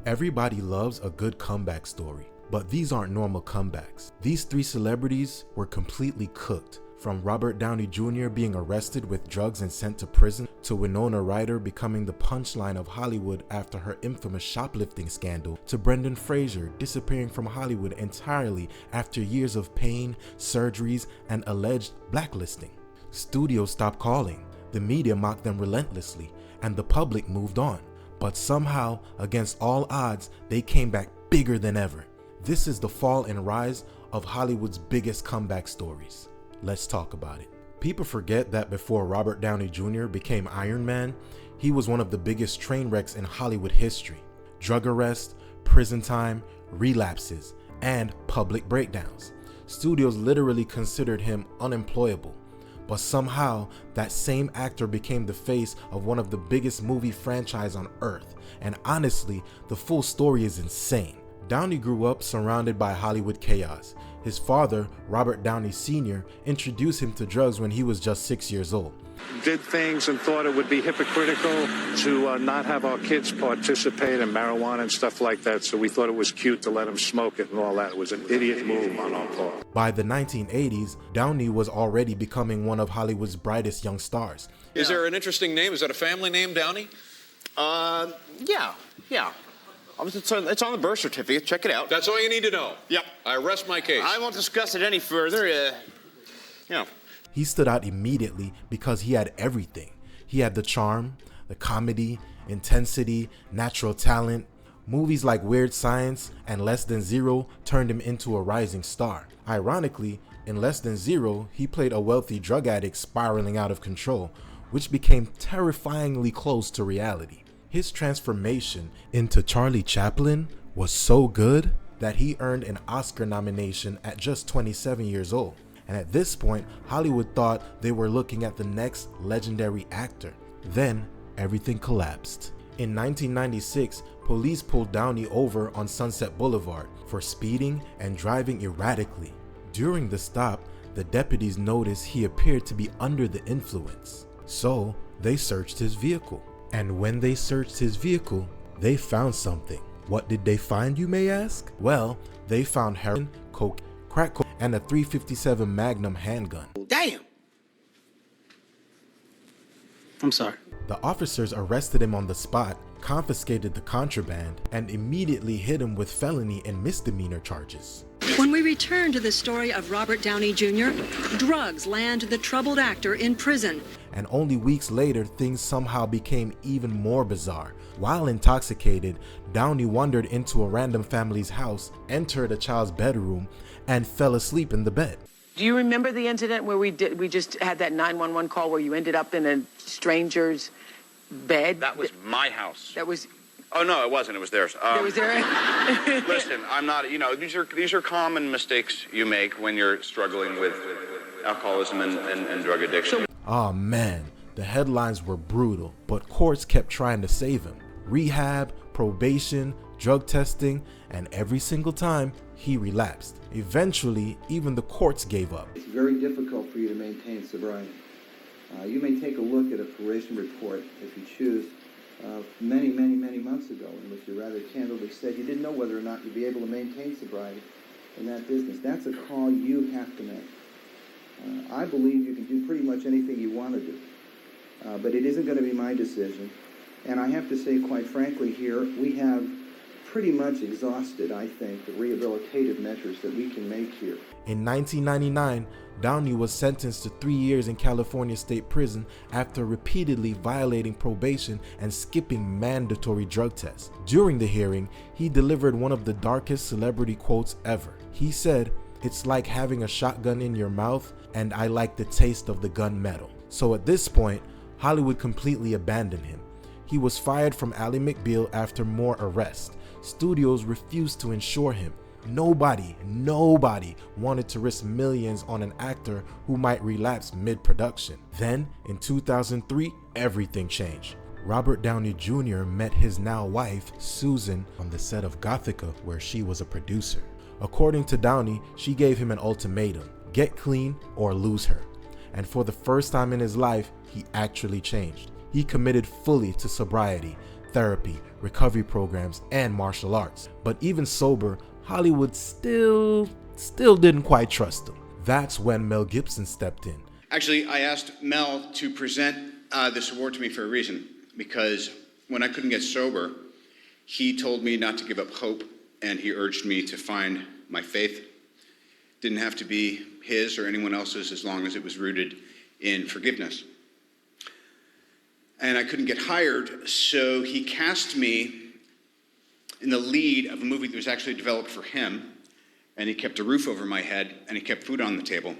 Everybody loves a good comeback story, but these aren't normal comebacks. These three celebrities were completely cooked. From Robert Downey Jr. being arrested with drugs and sent to prison, to Winona Ryder becoming the punchline of Hollywood after her infamous shoplifting scandal, to Brendan Fraser disappearing from Hollywood entirely after years of pain, surgeries, and alleged blacklisting. Studios stopped calling, the media mocked them relentlessly, and the public moved on. But somehow, against all odds, they came back bigger than ever. This is the fall and rise of Hollywood's biggest comeback stories. Let's talk about it. People forget that before Robert Downey Jr. became Iron Man, he was one of the biggest train wrecks in Hollywood history. Drug arrest, prison time, relapses, and public breakdowns. Studios literally considered him unemployable. But somehow, that same actor became the face of one of the biggest movie franchises on earth. And honestly, the full story is insane. Downey grew up surrounded by Hollywood chaos. His father, Robert Downey Sr., introduced him to drugs when he was just 6 years old. Did things and thought it would be hypocritical to not have our kids participate in marijuana and stuff like that, so we thought it was cute to let them smoke it and all that. It was an idiot move on our part. By the 1980s, Downey was already becoming one of Hollywood's brightest young stars. Is there an interesting name? Is that a family name, Downey? Yeah. It's on the birth certificate. Check it out. That's all you need to know. Yep. I rest my case. I won't discuss it any further. He stood out immediately because he had everything. He had the charm, the comedy, intensity, natural talent. Movies like Weird Science and Less Than Zero turned him into a rising star. Ironically, in Less Than Zero, he played a wealthy drug addict spiraling out of control, which became terrifyingly close to reality. His transformation into Charlie Chaplin was so good that he earned an Oscar nomination at just 27 years old. And at this point, Hollywood thought they were looking at the next legendary actor. Then, everything collapsed. In 1996, police pulled Downey over on Sunset Boulevard for speeding and driving erratically. During the stop, the deputies noticed he appeared to be under the influence. So, they searched his vehicle. And when they searched his vehicle, they found something. What did they find, you may ask? Well, they found heroin, coke, crack cocaine, and a .357 Magnum handgun. Damn! I'm sorry. The officers arrested him on the spot, confiscated the contraband, and immediately hit him with felony and misdemeanor charges. When we return to the story of Robert Downey Jr., drugs land the troubled actor in prison. And only weeks later, things somehow became even more bizarre. While intoxicated, Downey wandered into a random family's house, entered a child's bedroom, and fell asleep in the bed. Do you remember the incident where we just had that 911 call where you ended up in a stranger's bed? That was my house. That was... Oh, no, it wasn't. It was theirs. That was there? Listen, I'm not, these are common mistakes you make when you're struggling with alcoholism and drug addiction. Oh man, the headlines were brutal, but courts kept trying to save him. Rehab, probation, drug testing, and every single time, he relapsed. Eventually, even the courts gave up. It's very difficult for you to maintain sobriety. You may take a look at a probation report, if you choose, many months ago, in which you rather candidly said you didn't know whether or not you'd be able to maintain sobriety in that business. That's a call you have to make. I believe you can do pretty much anything you want to do, but it isn't going to be my decision. And I have to say, quite frankly, here, we have pretty much exhausted, I think, the rehabilitative measures that we can make here. In 1999, Downey was sentenced to 3 years in California State Prison after repeatedly violating probation and skipping mandatory drug tests. During the hearing, he delivered one of the darkest celebrity quotes ever. He said, "It's like having a shotgun in your mouth, and I like the taste of the gunmetal." So at this point, Hollywood completely abandoned him. He was fired from Ally McBeal after more arrests. Studios refused to insure him. Nobody wanted to risk millions on an actor who might relapse mid-production. Then, in 2003, everything changed. Robert Downey Jr. met his now wife, Susan, on the set of Gothica, where she was a producer. According to Downey, she gave him an ultimatum: get clean or lose her. And for the first time in his life, he actually changed. He committed fully to sobriety, therapy, recovery programs, and martial arts. But even sober, Hollywood still didn't quite trust him. That's when Mel Gibson stepped in. Actually, I asked Mel to present this award to me for a reason, because when I couldn't get sober, he told me not to give up hope, and he urged me to find my faith. Didn't have to be his or anyone else's as long as it was rooted in forgiveness. And I couldn't get hired, so he cast me in the lead of a movie that was actually developed for him, and he kept a roof over my head, and he kept food on the table.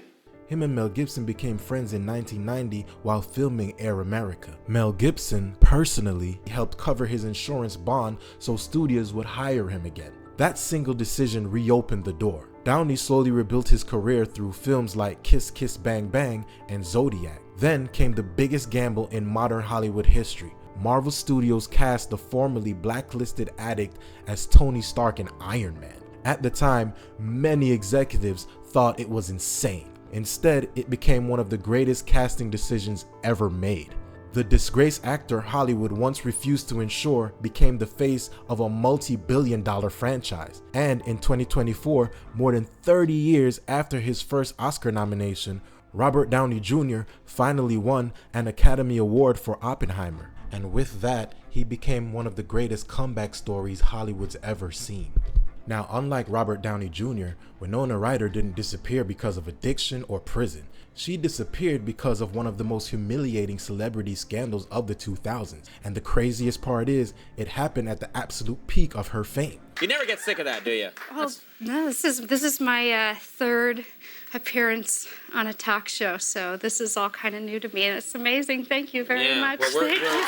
Him and Mel Gibson became friends in 1990 while filming Air America. Mel Gibson personally helped cover his insurance bond so studios would hire him again. That single decision reopened the door. Downey slowly rebuilt his career through films like Kiss Kiss Bang Bang and Zodiac. Then came the biggest gamble in modern Hollywood history. Marvel Studios cast the formerly blacklisted addict as Tony Stark in Iron Man. At the time, many executives thought it was insane. Instead, it became one of the greatest casting decisions ever made. The disgraced actor Hollywood once refused to insure became the face of a multi-billion-dollar franchise. And in 2024, more than 30 years after his first Oscar nomination, Robert Downey Jr. finally won an Academy Award for Oppenheimer. And with that, he became one of the greatest comeback stories Hollywood's ever seen. Now, unlike Robert Downey Jr., Winona Ryder didn't disappear because of addiction or prison. She disappeared because of one of the most humiliating celebrity scandals of the 2000s. And the craziest part is, it happened at the absolute peak of her fame. You never get sick of that, do you? Well, no, this is my third appearance on a talk show, so this is all kind of new to me, and it's amazing. Thank you very much. Well, Thank you.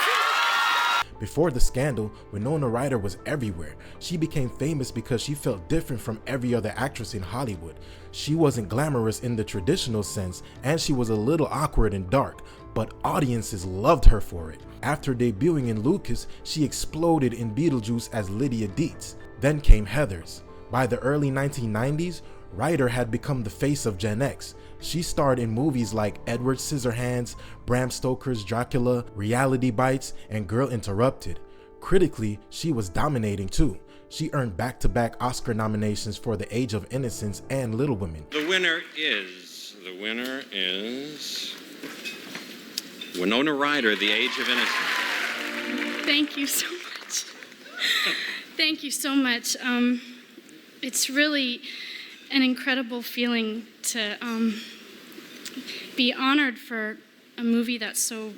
Before the scandal, Winona Ryder was everywhere. She became famous because she felt different from every other actress in Hollywood. She wasn't glamorous in the traditional sense, and she was a little awkward and dark, but audiences loved her for it. After debuting in Lucas, she exploded in Beetlejuice as Lydia Dietz. Then came Heathers. By the early 1990s, Ryder had become the face of Gen X. She starred in movies like Edward Scissorhands, Bram Stoker's Dracula, Reality Bites, and Girl Interrupted. Critically, she was dominating too. She earned back-to-back Oscar nominations for The Age of Innocence and Little Women. The winner is Winona Ryder, The Age of Innocence. Thank you so much. Thank you so much. It's really an incredible feeling to be honored for a movie that's so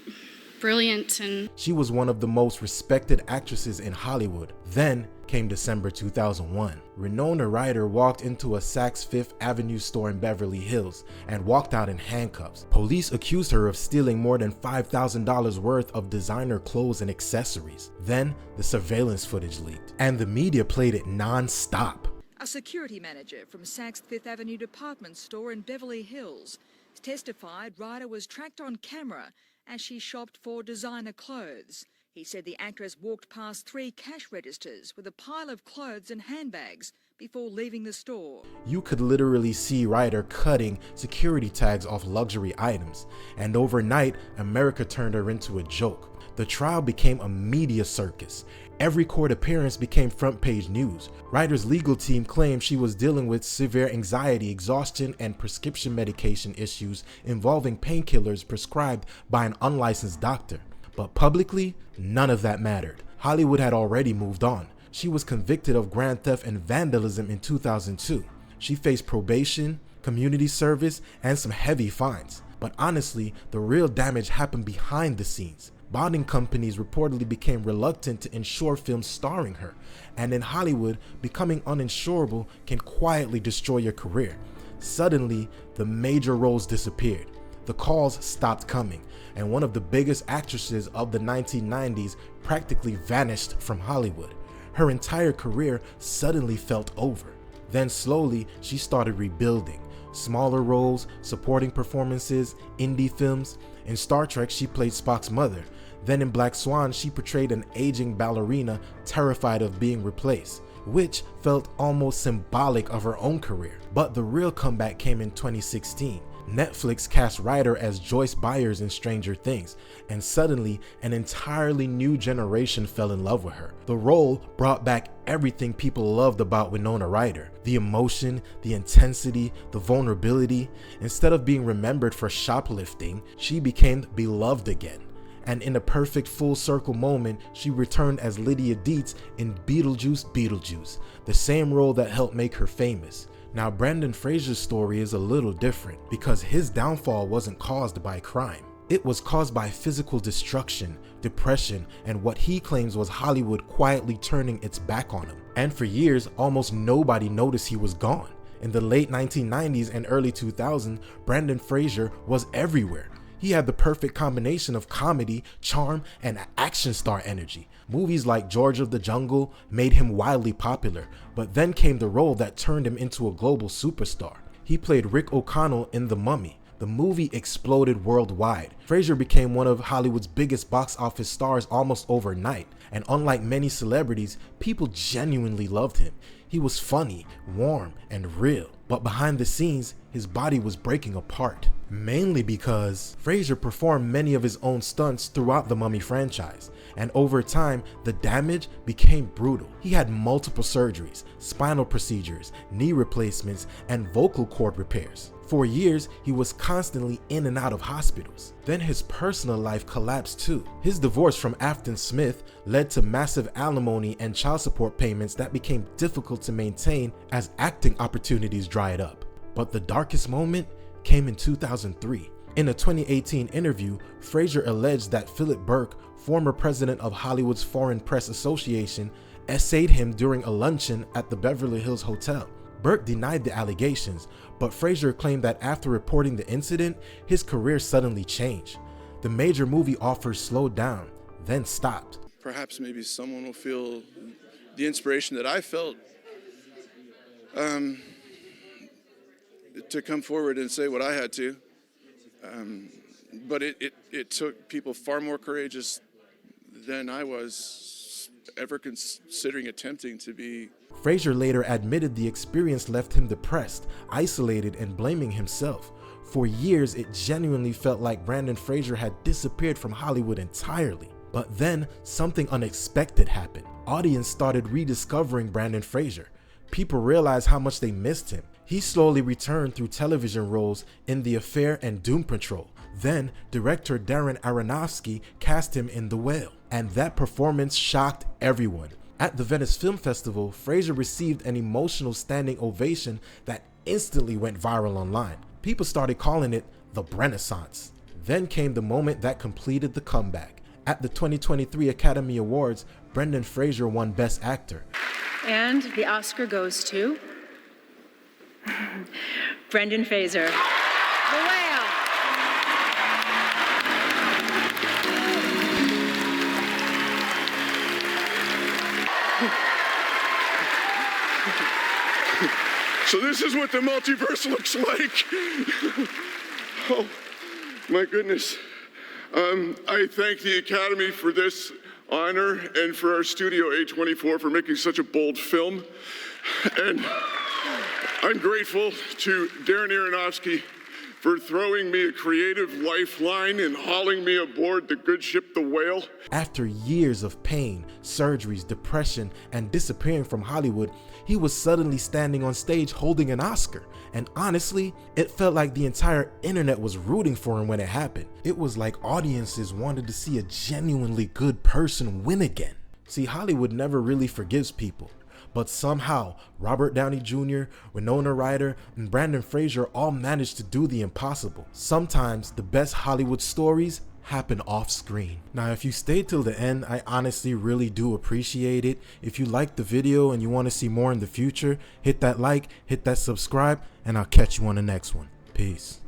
brilliant. And she was one of the most respected actresses in Hollywood. Then came December 2001. Winona Ryder walked into a Saks Fifth Avenue store in Beverly Hills and walked out in handcuffs. Police accused her of stealing more than $5,000 worth of designer clothes and accessories. Then the surveillance footage leaked, and the media played it non-stop. A security manager from Saks Fifth Avenue department store in Beverly Hills testified Ryder was tracked on camera as she shopped for designer clothes. He said the actress walked past 3 cash registers with a pile of clothes and handbags before leaving the store. You could literally see Ryder cutting security tags off luxury items, and overnight, America turned her into a joke. The trial became a media circus. Every court appearance became front-page news. Ryder's legal team claimed she was dealing with severe anxiety, exhaustion, and prescription medication issues involving painkillers prescribed by an unlicensed doctor. But publicly, none of that mattered. Hollywood had already moved on. She was convicted of grand theft and vandalism in 2002. She faced probation, community service, and some heavy fines. But honestly, the real damage happened behind the scenes. Bonding companies reportedly became reluctant to insure films starring her, and in Hollywood, becoming uninsurable can quietly destroy your career. Suddenly, the major roles disappeared. The calls stopped coming, and one of the biggest actresses of the 1990s practically vanished from Hollywood. Her entire career suddenly felt over. Then slowly, she started rebuilding. Smaller roles, supporting performances, indie films. In Star Trek, she played Spock's mother. Then in Black Swan, she portrayed an aging ballerina terrified of being replaced, which felt almost symbolic of her own career. But the real comeback came in 2016. Netflix cast Ryder as Joyce Byers in Stranger Things, and suddenly an entirely new generation fell in love with her. The role brought back everything people loved about Winona Ryder: the emotion, the intensity, the vulnerability. Instead of being remembered for shoplifting, she became beloved again. And in a perfect full circle moment, she returned as Lydia Dietz in Beetlejuice, the same role that helped make her famous. Now, Brendan Fraser's story is a little different because his downfall wasn't caused by crime. It was caused by physical destruction, depression, and what he claims was Hollywood quietly turning its back on him. And for years, almost nobody noticed he was gone. In the late 1990s and early 2000s, Brendan Fraser was everywhere. He had the perfect combination of comedy, charm, and action star energy. Movies like George of the Jungle made him wildly popular, but then came the role that turned him into a global superstar. He played Rick O'Connell in The Mummy. The movie exploded worldwide. Fraser became one of Hollywood's biggest box office stars almost overnight, and unlike many celebrities, people genuinely loved him. He was funny, warm, and real, but behind the scenes, his body was breaking apart. Mainly because Fraser performed many of his own stunts throughout the Mummy franchise, and over time, the damage became brutal. He had multiple surgeries, spinal procedures, knee replacements, and vocal cord repairs. For years, he was constantly in and out of hospitals. Then his personal life collapsed too. His divorce from Afton Smith led to massive alimony and child support payments that became difficult to maintain as acting opportunities dried up. But the darkest moment came in 2003. In a 2018 interview, Fraser alleged that Philip Burke, former president of Hollywood's Foreign Press Association, essayed him during a luncheon at the Beverly Hills Hotel. Burke denied the allegations, but Fraser claimed that after reporting the incident, his career suddenly changed. The major movie offers slowed down, then stopped. Perhaps maybe someone will feel the inspiration that I felt to come forward and say what I had to. But it took people far more courageous than I was ever considering attempting to be. Fraser later admitted the experience left him depressed, isolated, and blaming himself. For years, it genuinely felt like Brendan Fraser had disappeared from Hollywood entirely. But then, something unexpected happened. Audience started rediscovering Brendan Fraser. People realized how much they missed him. He slowly returned through television roles in The Affair and Doom Patrol. Then, director Darren Aronofsky cast him in The Whale, and that performance shocked everyone. At the Venice Film Festival, Fraser received an emotional standing ovation that instantly went viral online. People started calling it the Brenaissance. Then came the moment that completed the comeback. At the 2023 Academy Awards, Brendan Fraser won Best Actor. And the Oscar goes to Brendan Fraser. The Whale. So this is what the multiverse looks like. Oh, my goodness. I thank the Academy for this honor and for our studio A24 for making such a bold film. And I'm grateful to Darren Aronofsky for throwing me a creative lifeline and hauling me aboard the good ship, The Whale. After years of pain, surgeries, depression, and disappearing from Hollywood, he was suddenly standing on stage holding an Oscar. And honestly, it felt like the entire internet was rooting for him when it happened. It was like audiences wanted to see a genuinely good person win again. See, Hollywood never really forgives people. But somehow, Robert Downey Jr., Winona Ryder, and Brendan Fraser all managed to do the impossible. Sometimes, the best Hollywood stories happen off screen. Now, if you stayed till the end, I honestly really do appreciate it. If you liked the video and you want to see more in the future, hit that like, hit that subscribe, and I'll catch you on the next one. Peace.